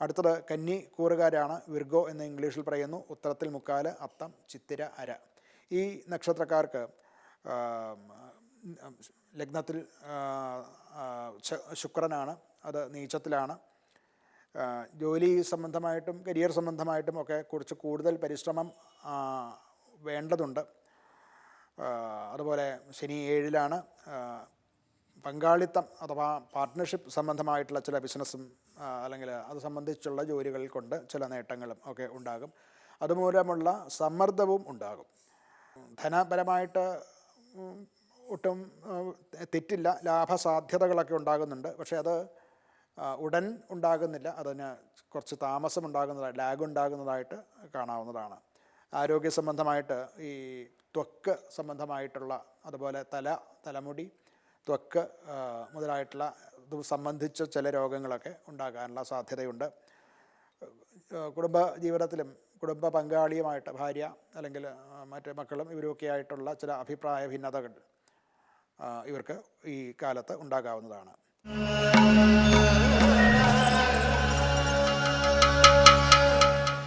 അടുത്തത് കന്നി കൂറുകാരാണ്. വിർഗോ എന്ന് ഇംഗ്ലീഷിൽ പറയുന്നു. ഉത്തരത്തിൽ മുക്കാല്, അത്തം, ചിത്തിര, അര. ഈ നക്ഷത്രക്കാർക്ക് ലഗ്നത്തിൽ ശുക്രനാണ്, അത് നീചത്തിലാണ്. ജോലി സംബന്ധമായിട്ടും കരിയർ സംബന്ധമായിട്ടും ഒക്കെ കുറച്ച് കൂടുതൽ പരിശ്രമം വേണ്ടതുണ്ട്. അതുപോലെ ശനി 7-ലാണ്. പങ്കാളിത്തം അഥവാ പാർട്ട്ണർഷിപ്പ് സംബന്ധമായിട്ടുള്ള ചില ബിസിനസ്സും അല്ലെങ്കിൽ അത് സംബന്ധിച്ചുള്ള ജോലികൾ കൊണ്ട് ചില നേട്ടങ്ങളും ഒക്കെ ഉണ്ടാകും. അതുമൂലമുള്ള സമ്മർദ്ദവും ഉണ്ടാകും. ധനപരമായിട്ട് ഒട്ടും തെറ്റില്ല, ലാഭസാധ്യതകളൊക്കെ ഉണ്ടാകുന്നുണ്ട്. പക്ഷേ അത് ഉടൻ ഉണ്ടാകുന്നില്ല, അതിന് കുറച്ച് താമസം ഉണ്ടാകുന്നതായിട്ട്, ലാഗ് ഉണ്ടാകുന്നതായിട്ട് കാണാവുന്നതാണ്. ആരോഗ്യ സംബന്ധമായിട്ട് ഈ ത്വക്ക് സംബന്ധമായിട്ടുള്ള, അതുപോലെ തലമുടി, ത്വക്ക് മുതലായിട്ടുള്ള ഇത് സംബന്ധിച്ച ചില രോഗങ്ങളൊക്കെ ഉണ്ടാകാനുള്ള സാധ്യതയുണ്ട്. കുടുംബ ജീവിതത്തിലും കുടുംബ പങ്കാളിയുമായിട്ട്, ഭാര്യ അല്ലെങ്കിൽ മറ്റ് മക്കളും ഇവരൊക്കെ ആയിട്ടുള്ള ചില അഭിപ്രായ ഭിന്നതകൾ ഇവർക്ക് ഈ കാലത്ത് ഉണ്ടാകാവുന്നതാണ്.